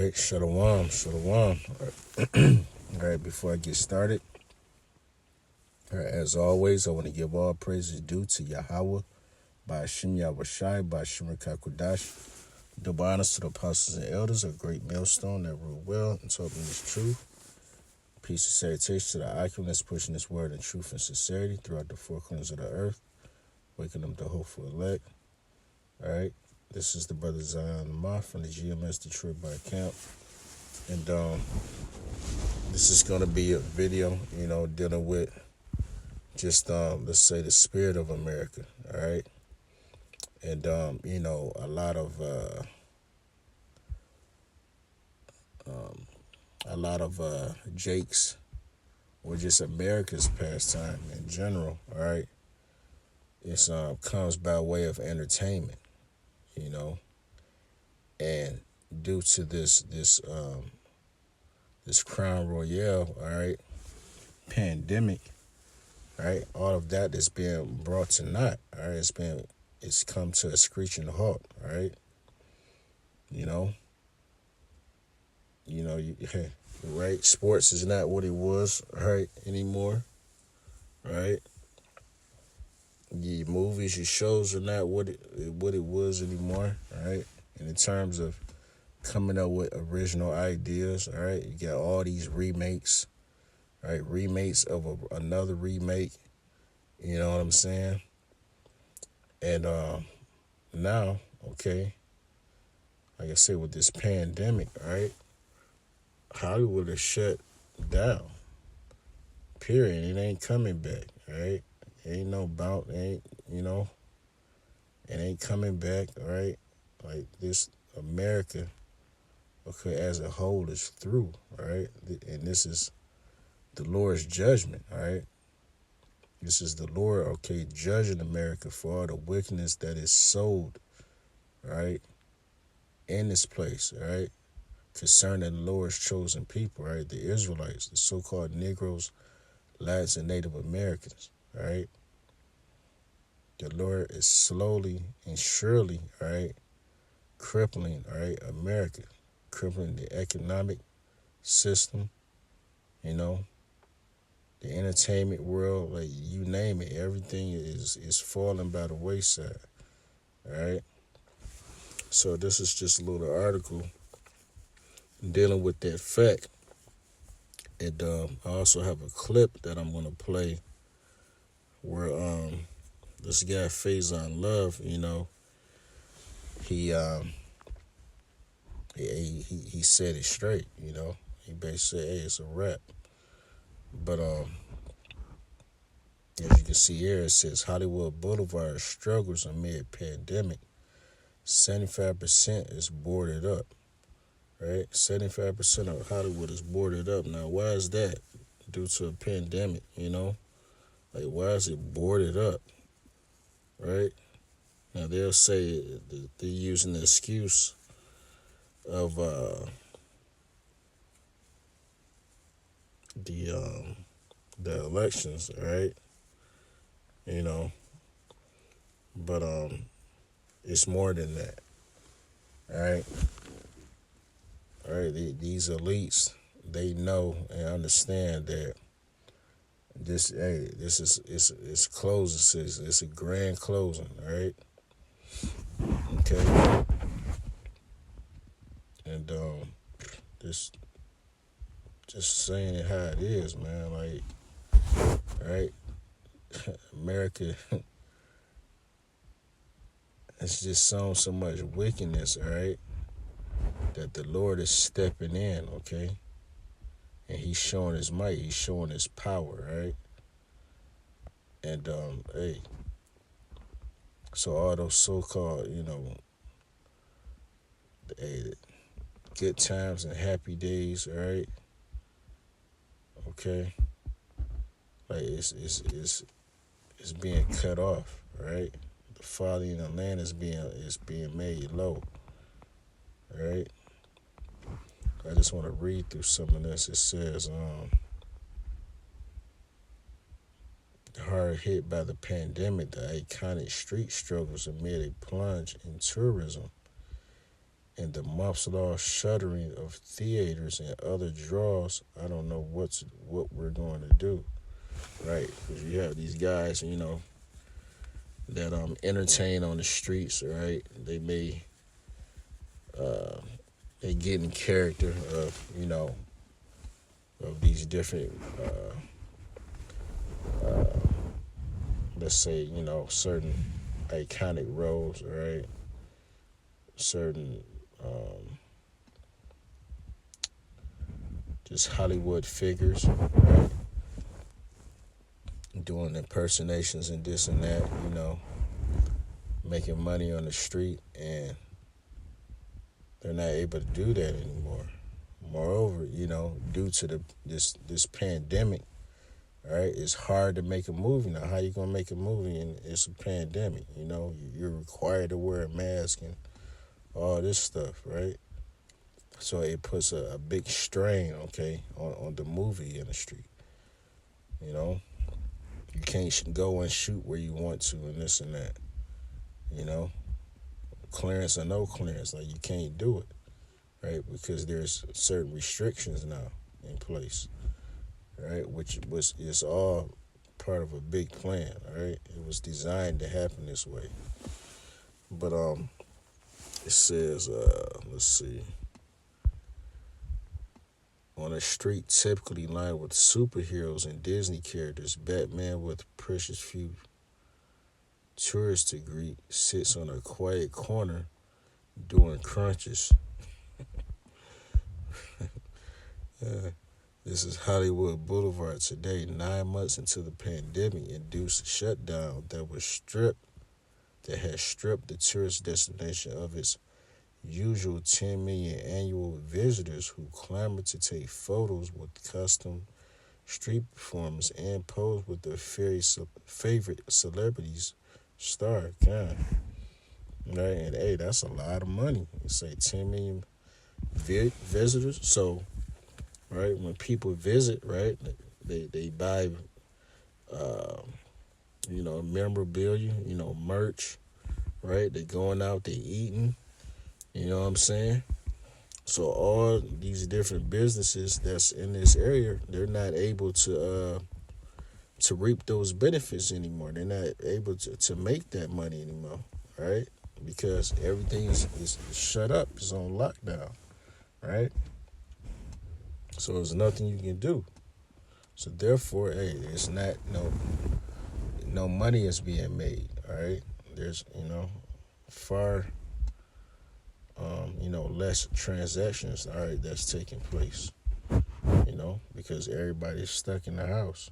right, shalom, shalom. All right, before I get started, all right, as always, I want to give all praises due to Yahweh, by Hashem Yahushai, by Hashem Kakudash. Double honors to the apostles and elders, a great millstone that rule well and taught me this truth. Peace and salutation to the Akim that's pushing this word in truth and sincerity throughout the four corners of the earth, waking them to hopeful elect. All right, this is the brother Zion Lamar from the GMS Detroit by Camp. And this is going to be a video, dealing with just, let's say, the spirit of America, all right? And, a lot of Jake's, or just America's pastime in general, all right? It comes by way of entertainment, and due to this Crown Royale, all right, pandemic, right, all of that is being brought to naught, all right, it's come to a screeching halt, all right, right, sports is not what it was, right, anymore, right, your movies, your shows are not what it was anymore, right, and in terms of coming up with original ideas, all right, you got all these remakes, right, remakes of another remake, you know what I'm saying? And now, okay, like I said, with this pandemic, right, Hollywood is shut down, period. It ain't coming back, right? Ain't no bounce, it ain't coming back, right? Like this America, okay, as a whole is through, right? And this is the Lord's judgment, right? This is the Lord, okay, judging America for all the wickedness that is sowed, right, in this place, right, concerning the Lord's chosen people, right, the Israelites, the so-called Negroes, Blacks, and Native Americans, right? The Lord is slowly and surely, right, crippling, right, America, crippling the economic system, the entertainment world, like you name it, everything is falling by the wayside, all right? So this is just a little article dealing with that fact. And I also have a clip that I'm going to play where this guy Faison Love, he said it straight, he basically said, hey, it's a rap. But as you can see here, it says Hollywood Boulevard struggles amid pandemic. 75% is boarded up, right? 75% of Hollywood is boarded up. Now, why is that? Due to a pandemic, Like, why is it boarded up, right? Now, they'll say they're using the excuse of the elections, right? But it's more than that, all right? All right, these elites, they know and understand that this is closing. It's a grand closing, all right? Okay, and this just saying it how it is, man. Like, all right, America has just sown so much wickedness, all right, that the Lord is stepping in, okay? And he's showing his might, he's showing his power, right? And, hey, so all those so-called, good times and happy days, all right? Okay? Like, it's being cut off, right? The folly in the land is being made low, right? I just want to read through some of this. It says, hard hit by the pandemic, the iconic street struggles amid a plunge in tourism and the months long shuttering of theaters and other draws, I don't know what we're going to do, right? Because you have these guys, that entertain on the streets, right? Uh, they get in character of of these different, uh, let's say, certain iconic roles, right? Certain just Hollywood figures, right? Doing impersonations and this and that, making money on the street, and they're not able to do that anymore. Moreover, due to this pandemic, right? It's hard to make a movie now. How you gonna make a movie and it's a pandemic? You're required to wear a mask and all this stuff, right? So it puts a big strain, okay, on the movie industry. You know, you can't go and shoot where you want to and this and that. You know, clearance or no clearance, like you can't do it, right? Because there's certain restrictions now in place, right? Which is all part of a big plan, right? It was designed to happen this way. But it says, let's see, on a street typically lined with superheroes and Disney characters, Batman with precious few tourists to greet sits on a quiet corner doing crunches. This is Hollywood Boulevard today, 9 months into the pandemic-induced shutdown that has stripped the tourist destination of its usual 10 million annual visitors who clamor to take photos with custom street performers and pose with their favorite celebrities star. God. Right? And hey, that's a lot of money. You say 10 million visitors. So, right, when people visit, right, they buy, uh, memorabilia, merch, right? They going out, they eating. You know what I'm saying? So all these different businesses that's in this area, they're not able to reap those benefits anymore. They're not able to make that money anymore, right? Because everything is shut up. It's on lockdown, right? So there's nothing you can do. So therefore, hey, it's not no money is being made. All right, there's far less transactions. All right, that's taking place. Because everybody's stuck in the house.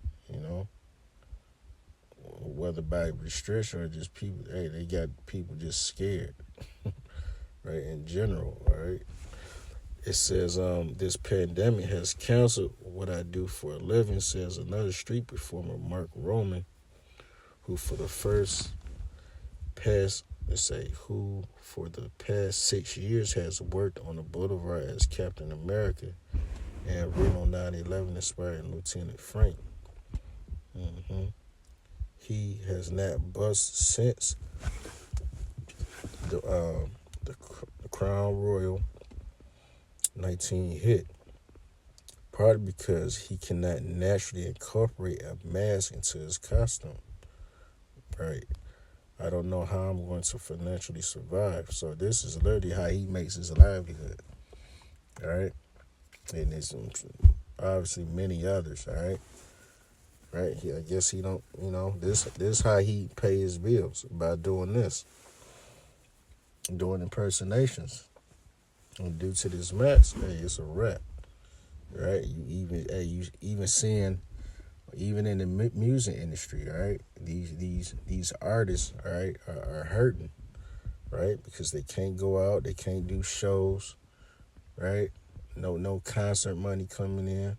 Whether by restriction or just people. Hey, they got people just scared. Right, in general. All right. It says, this pandemic has canceled what I do for a living, says another street performer, Mark Roman, who for the past 6 years has worked on the boulevard as Captain America and Reno 9/11 inspired Lieutenant Frank. hmm He has not buzzed since the Crown Royal 19 hit, partly because he cannot naturally incorporate a mask into his costume. Right. I don't know how I'm going to financially survive. So this is literally how he makes his livelihood. All right. And there's obviously many others. All right. Right. I guess he don't. This is how he pays his bills, by doing this, doing impersonations. And due to this mask, hey, it's a wrap. Right. You even seeing. Even in the music industry, right? These artists, all right, are hurting, right? Because they can't go out, they can't do shows, right? No concert money coming in,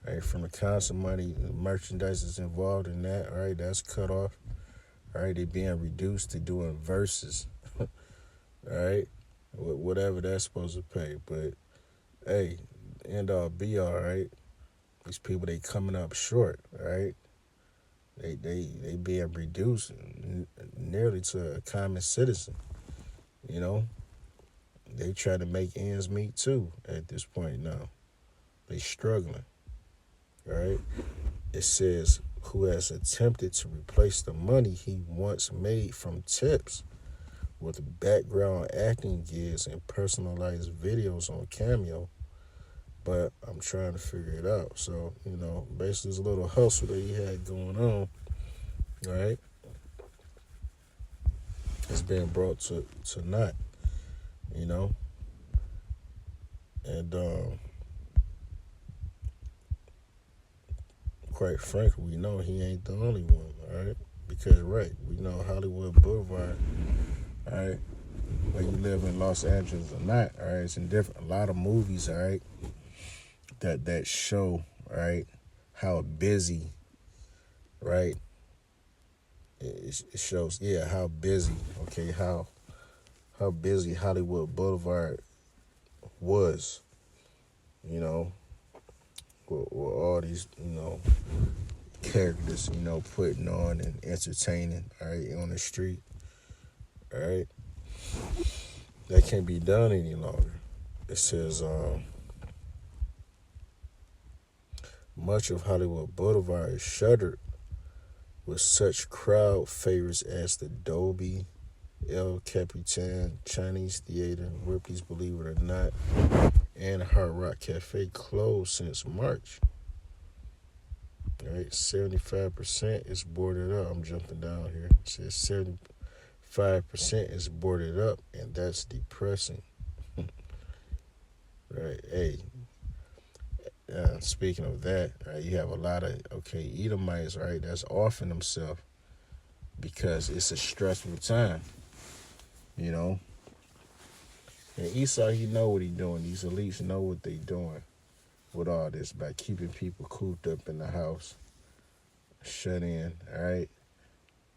right? From the concert money, the merchandise is involved in that, all right? That's cut off, all right? They being reduced to doing verses, all right? Whatever that's supposed to pay, but hey, end all be all, right? These people, they coming up short, right? They being reduced nearly to a common citizen, you know. They try to make ends meet too at this point now. They struggling, right? It says who has attempted to replace the money he once made from tips with background acting gigs and personalized videos on Cameo, but I'm trying to figure it out. So, basically this little hustle that he had going on, right, is being brought to naught, you know? And quite frankly, we know he ain't the only one, all right? Because, right, we know Hollywood Boulevard, all right, whether you live in Los Angeles or not, all right, it's in a lot of movies, all right, that show, right, how busy, right, it shows, yeah, how busy, okay, how busy Hollywood Boulevard was, you know, with all these, characters, putting on and entertaining, all right, on the street, all right. That can't be done any longer. It says, much of Hollywood Boulevard is shuttered with such crowd favorites as the Dolby, El Capitan, Chinese Theater, Ripley's Believe It or Not, and Hard Rock Cafe closed since March. All right, 75% is boarded up. I'm jumping down here. It says 75% is boarded up, and that's depressing. Right, hey, speaking of that, right, you have a lot of, Edomites, right, that's offing themselves because it's a stressful time, And Esau, he know what he doing. These elites know what they doing with all this by keeping people cooped up in the house, shut in, all right,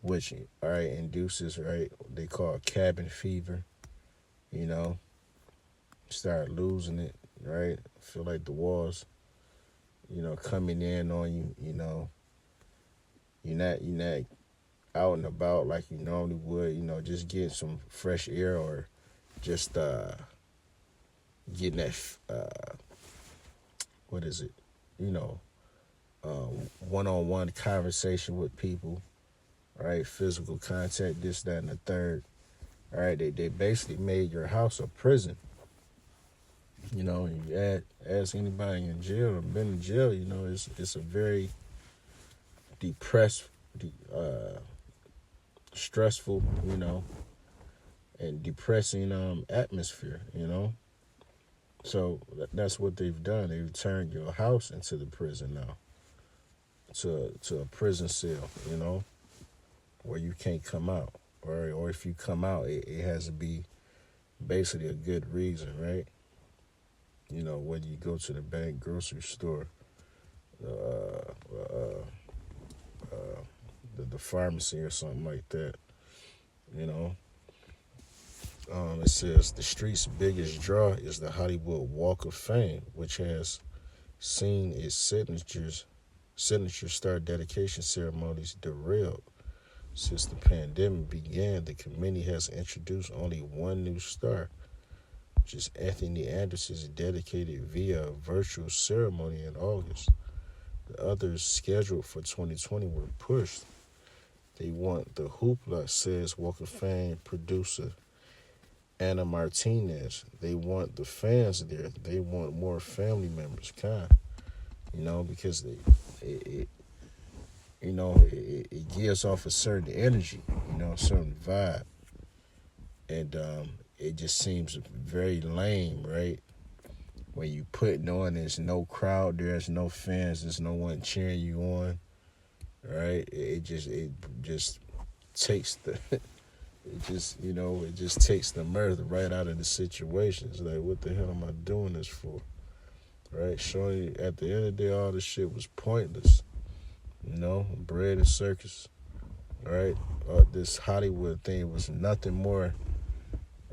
which, all right, induces, right, what they call cabin fever, start losing it, right, feel like the walls, coming in on you, you're not out and about like you normally would, just getting some fresh air or just getting that what is it, one-on-one conversation with people, right? Physical contact, this, that, and the third. All right, they basically made your house a prison. And you ask anybody in jail or been in jail, it's a very depressed, stressful, and depressing atmosphere, So that's what they've done. They've turned your house into the prison now, to a prison cell, where you can't come out, or if you come out, it has to be basically a good reason, right? Whether you go to the bank, grocery store, the pharmacy or something like that, you know. It says the street's biggest draw is the Hollywood Walk of Fame, which has seen its signature star dedication ceremonies derailed. Since the pandemic began, the committee has introduced only one new star, which is Anthony Anderson's dedicated via a virtual ceremony in August. The others scheduled for 2020 were pushed. They want the hoopla, says Walk of Fame producer Anna Martinez. They want the fans there. They want more family members, because it gives off a certain energy, a certain vibe. And it just seems very lame, right? When you putting on, there's no crowd, there's no fans, there's no one cheering you on, right? It just takes the it just takes the mirth right out of the situation. It's like, what the hell am I doing this for? Right? Showing you at the end of the day, all this shit was pointless. Bread and circus. Right? This Hollywood thing was nothing more,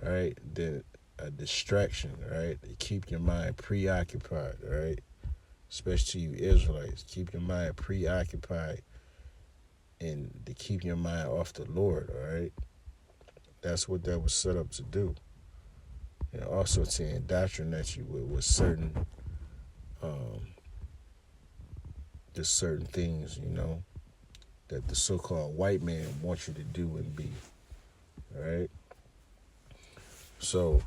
right, than a distraction, right? To keep your mind preoccupied, right? Especially you Israelites. Keep your mind preoccupied and to keep your mind off the Lord, all right? That's what that was set up to do. and also to indoctrinate you with certain um, just certain things, that the so-called white man wants you to do and be. All right. So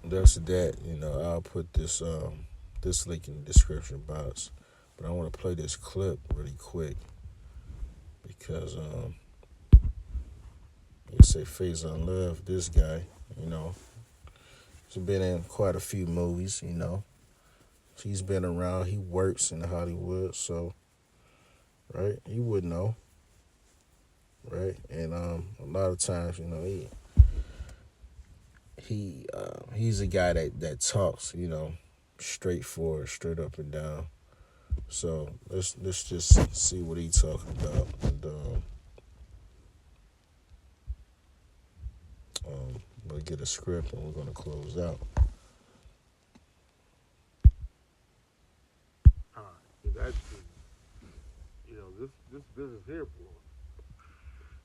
that's that. I'll put this link in the description box, but I want to play this clip really quick because you say Faison Love, this guy, he's been in quite a few movies. He's been around. He works in Hollywood, so right, you would know, right? And a lot of times, he's a guy that talks, straightforward, straight up and down. So let's just see what he's talking about, and we'll get a script and we're gonna close out. That's this business here, boy.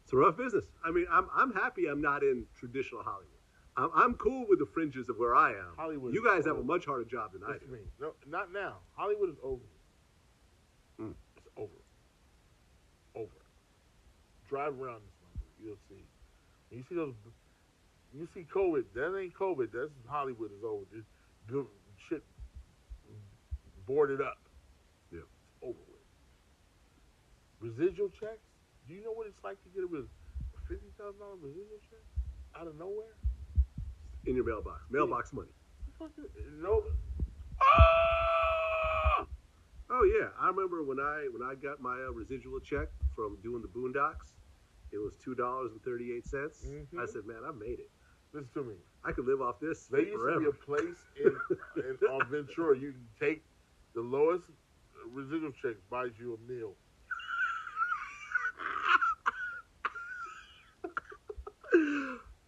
It's a rough business. I mean, I'm happy I'm not in traditional Hollywood. I'm cool with the fringes of where I am. Hollywood. You guys have a much harder job than I do. Me. No, not now. Hollywood is over. It's over. Over. Drive around this motherfucker. You'll see. You see those. You see COVID. That ain't COVID. That's Hollywood is over. Just shit boarded up. Yeah. It's over with. Residual checks. Do you know what it's like to get a $50,000 residual check out of nowhere? In your mailbox. Mailbox money. No. Oh yeah, I remember when I got my residual check from doing the Boondocks. It was $2.38. Mm-hmm. I said, man, I made it. Listen to me. I could live off this there forever. There used to be a place on Ventura. You can take the lowest residual check, buys you a meal.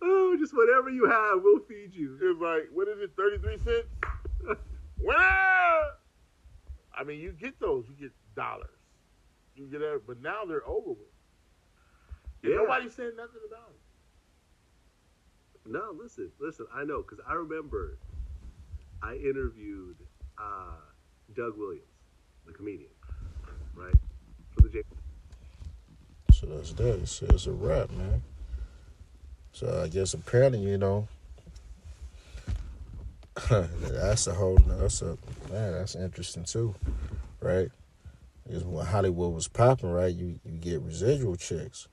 Oh, just whatever you have, we'll feed you. It's like, what is it, 33 cents? Winner! I mean, you get those. You get dollars. You get that, but now they're over with. Yeah. Nobody said nothing about it. No, listen. I know, because I remember I interviewed Doug Williams, the comedian, right? For the J. So that's that. It's a wrap, man. So I guess apparently, that's that's interesting too, right? Because when Hollywood was popping, right, you get residual checks.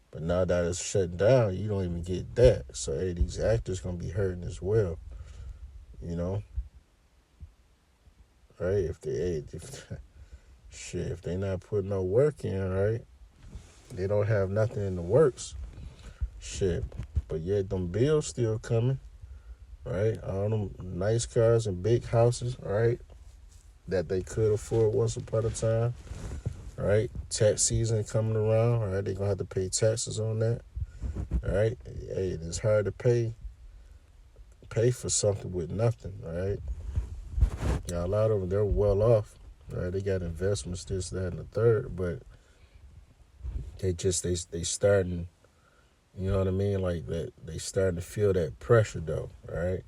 But now that it's shut down, you don't even get that. So hey, these actors gonna be hurting as well. Right? If they not putting no work in, right? They don't have nothing in the works. Shit. But yet them bills still coming. Right? All them nice cars and big houses, right? That they could afford once upon a time. Right? Tax season coming around, right? They're gonna have to pay taxes on that. All right? Hey, it's hard to pay for something with nothing, right? Now a lot of them, they're well off, right? They got investments, this, that, and the third, but they starting, you know what I mean? Like that, they starting to feel that pressure though, right?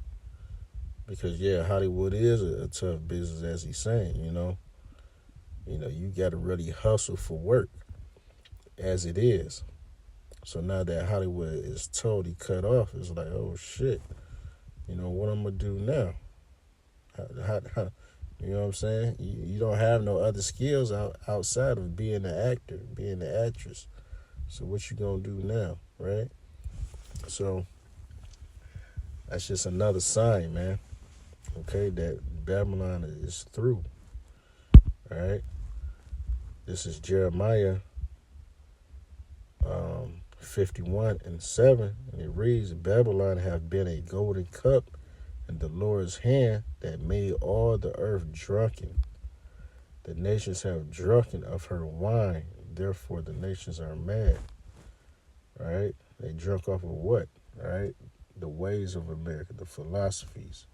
Because yeah, Hollywood is a tough business, as he's saying, you got to really hustle for work, as it is. So now that Hollywood is totally cut off, it's like, oh shit, what I'm gonna do now? How, you know what I'm saying? You don't have no other skills outside of being an actor, being an actress. So what you gonna do now, right? So that's just another sign, man. Okay, that Babylon is through. All right. This is Jeremiah 51:7, and it reads, Babylon have been a golden cup in the Lord's hand that made all the earth drunken. The nations have drunken of her wine, therefore the nations are mad. Right? They drunk off of what? Right? The ways of America, the philosophies,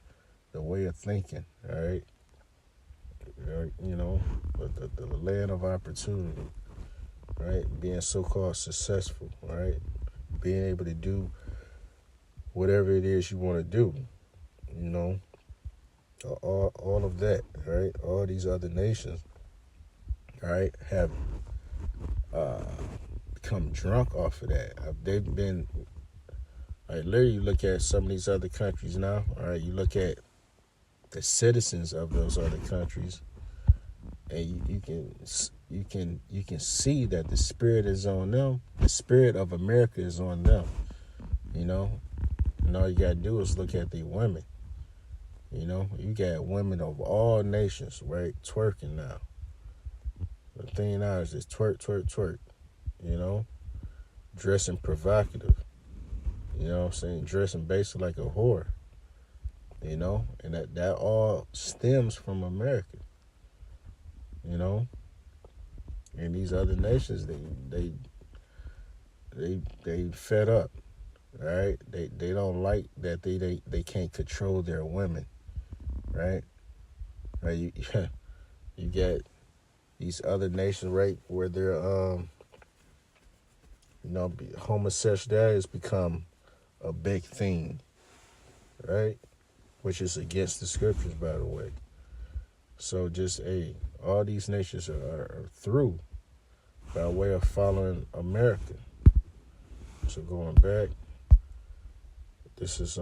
the way of thinking, right? The land of opportunity, right? Being so-called successful, right? Being able to do whatever it is you want to do, you know, all of that, right? All these other nations, right, have become drunk off of that. They've been, like, literally, you look at some of these other countries now, all right, you look at the citizens of those other countries, and you can see that the spirit is on them. The spirit of America is on them, you know. And all you gotta do is look at the women. You know, you got women of all nations, right, twerking now. The thing now is just twerk, twerk, twerk. You know, dressing provocative. You know what I'm saying? Dressing basically like a whore. You know, and that all stems from America. You know, and these other nations, they fed up. Right? They don't like that they can't control their women. Right? Right? You get these other nations, right, where they're homosexuality has become a big thing, right? Which is against the scriptures, by the way. So just all these nations are through by way of following America. So going back, this is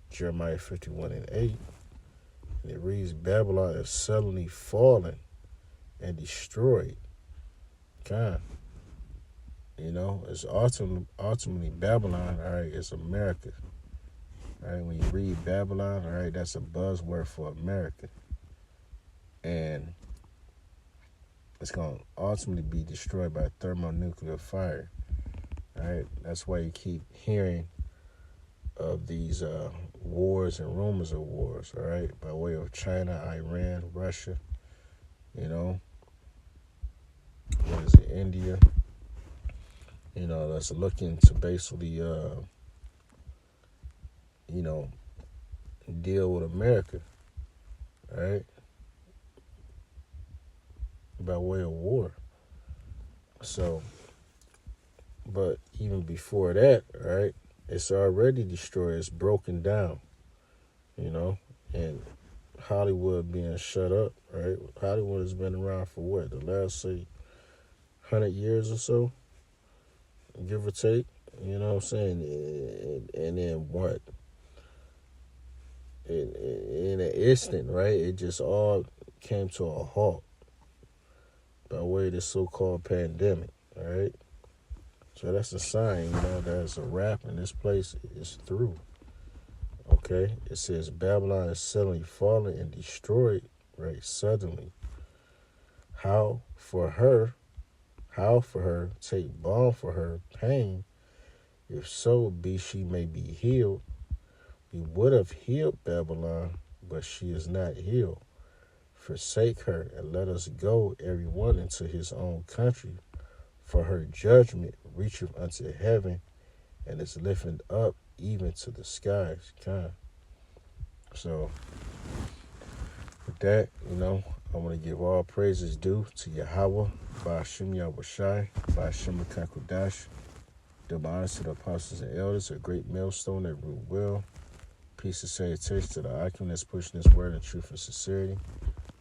Jeremiah 51:8, and it reads, Babylon is suddenly fallen and destroyed. God, you know, it's ultimately Babylon, all right, it's America. All right, when you read Babylon, all right, that's a buzzword for America. And it's going to ultimately be destroyed by thermonuclear fire. All right, that's why you keep hearing of these wars and rumors of wars, all right, by way of China, Iran, Russia, you know, what is it, India, you know, that's looking to basically, you know, deal with America, all right, by way of war. So, but even before that, right, it's already destroyed. It's broken down, you know, and Hollywood being shut up, right? Hollywood has been around for what, the last, say, 100 years or so, give or take, you know what I'm saying? And then what? In an instant, right, it just all came to a halt by way of this so-called pandemic, all right? So that's a sign, you know, that it's a wrap and this place is through. Okay? It says Babylon is suddenly fallen and destroyed, right? Suddenly. How for her take balm for her pain, if so be she may be healed. We would have healed Babylon, but she is not healed. Forsake her and let us go, every one into his own country. For her judgment reacheth unto heaven, and is lifted up even to the skies. Kind. So, with that, you know, I want to give all praises due to Yahweh, Ba'ashim Yahushai, Ba'ashim Kakodash. Double honors to the apostles and elders, a great millstone that rule well. Peace and salutation to the icon that's pushing this word in truth and sincerity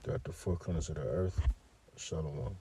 throughout the four corners of the earth. Shalom.